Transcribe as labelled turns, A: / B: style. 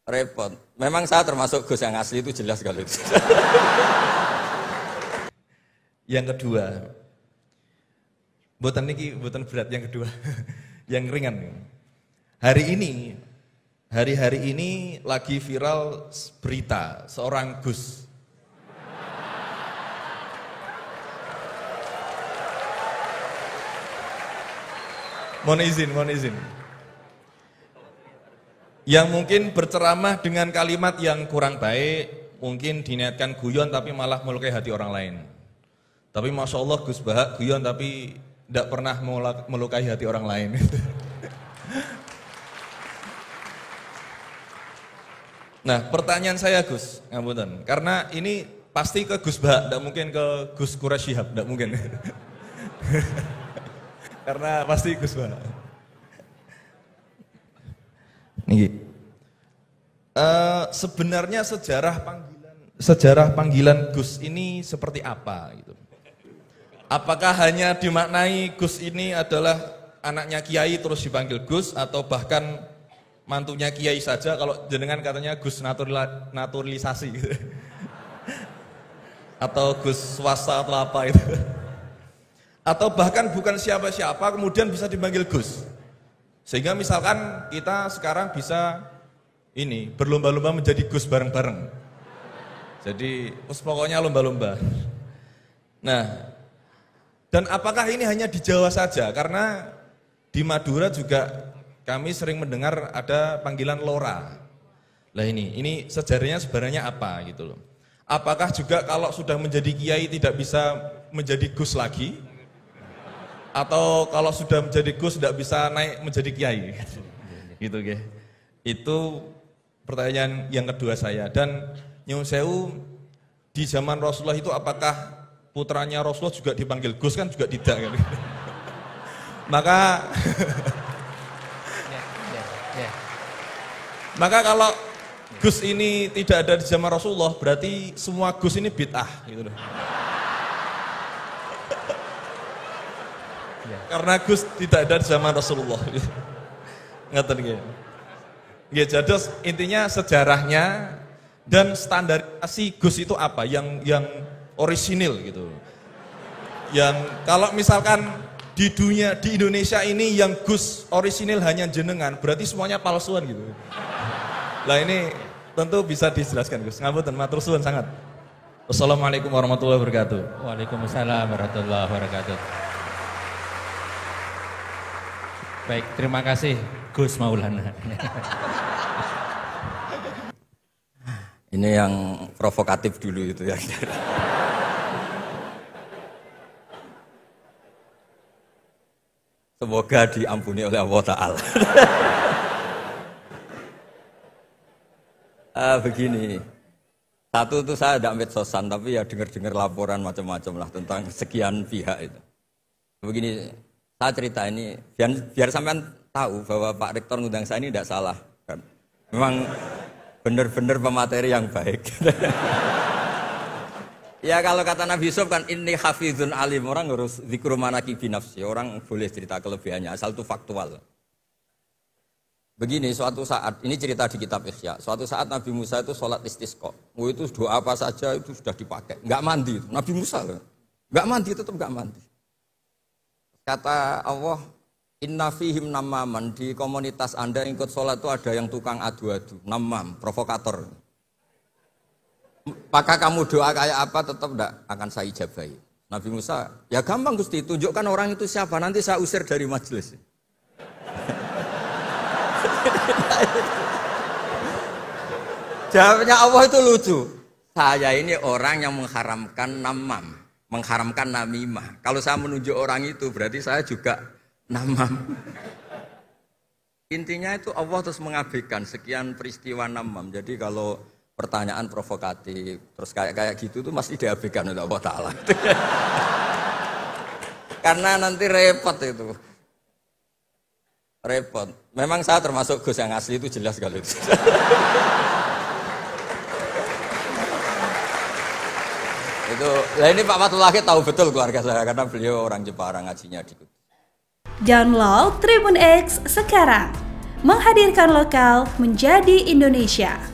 A: Repot. Memang saya termasuk Gus yang asli itu jelas kalau itu.
B: Yang kedua, buatan berat yang kedua, yang ringan. Hari-hari ini lagi viral berita seorang Gus. Mohon izin. Yang mungkin berceramah dengan kalimat yang kurang baik, mungkin diniatkan guyon tapi malah melukai hati orang lain. Tapi Masya Allah Gus Bahak guyon tapi tidak pernah melukai hati orang lain. Nah pertanyaan saya Gus, ngapunten, karena ini pasti ke Gus Bahak, tidak mungkin ke Gus Quraisy Shihab, tidak mungkin. Karena pasti Gus Bahak. Sebenarnya sejarah panggilan Gus ini seperti apa gitu. Apakah hanya dimaknai Gus ini adalah anaknya Kiai terus dipanggil Gus, atau bahkan mantunya Kiai saja, kalau jenengan katanya Gus naturalisasi gitu. Atau Gus swasta atau apa itu. Atau bahkan bukan siapa-siapa kemudian bisa dipanggil Gus. Sehingga misalkan kita sekarang bisa ini berlomba-lomba menjadi Gus bareng-bareng. Jadi pokoknya lomba-lomba. Nah, dan apakah ini hanya di Jawa saja? Karena di Madura juga kami sering mendengar ada panggilan Lora. Lah ini sejarahnya sebenarnya apa gitu loh. Apakah juga kalau sudah menjadi kiai tidak bisa menjadi Gus lagi? Atau kalau sudah menjadi Gus tidak bisa naik menjadi kiai? Gitu ya. Itu pertanyaan yang kedua saya. Dan nyuwun sewu, di zaman Rasulullah itu apakah putranya Rasulullah juga dipanggil Gus? Kan juga tidak kan. Maka kalau Gus ini tidak ada di zaman Rasulullah, berarti semua Gus ini bid'ah gitu loh. Karena Gus tidak ada di zaman Rasulullah. Ngeten nggih. Nggih, jadi intinya sejarahnya dan standarisasi Gus itu apa yang orisinil gitu. Yang kalau misalkan di Indonesia ini yang Gus orisinil hanya jenengan, berarti semuanya palsuan gitu. Lah ini tentu bisa dijelaskan Gus. Ngapunten, matur suwun sangat. Wassalamualaikum warahmatullahi wabarakatuh.
C: Waalaikumsalam warahmatullahi wabarakatuh. Baik, terima kasih Gus Maulana.
A: Ini yang provokatif dulu itu ya. Semoga diampuni oleh Allah Ta'ala. Begini, satu itu saya tidak medsosan, tapi ya dengar-dengar laporan macam-macam lah tentang sekian pihak itu. Begini, saya cerita ini biar sampean tahu bahwa Pak Rektor ngundang saya ini tidak salah. Kan? Memang benar-benar pemateri yang baik. Ya kalau kata Nabi Yusuf kan ini hafizun alim, orang harus zikru manaki binafsi, orang boleh cerita kelebihannya asal itu faktual. Begini, suatu saat, ini cerita di kitab Ihya, suatu saat Nabi Musa itu sholat istisqa. Itu doa apa saja itu sudah dipakai, nggak mandi. Nabi Musa nggak mandi, tetap nggak mandi. Kata Allah, inna fihim namaman, di komunitas Anda yang ikut sholat itu ada yang tukang adu-adu, namam, provokator. Maka kamu doa kayak apa tetap tidak akan saya ijabahi. Nabi Musa, ya gampang Gusti, tunjukkan orang itu siapa, nanti saya usir dari majelis. Jawabnya Allah itu lucu. Saya ini orang yang mengharamkan namam, mengharamkan namimah. Kalau saya menunjuk orang itu berarti saya juga namam. Intinya itu Allah terus mengabaikan sekian peristiwa namam. Jadi kalau pertanyaan provokatif terus kayak gitu tuh mesti diabaikan oleh Allah Ta'ala. Karena nanti repot itu. Repot. Memang saya termasuk Gus yang asli itu jelas kalau itu. Itu, nah ini Pak Fatullah tahu betul keluarga saya karena beliau orang Jepara ngajinya di Kudus.
D: Download Tribun X sekarang, menghadirkan lokal menjadi Indonesia.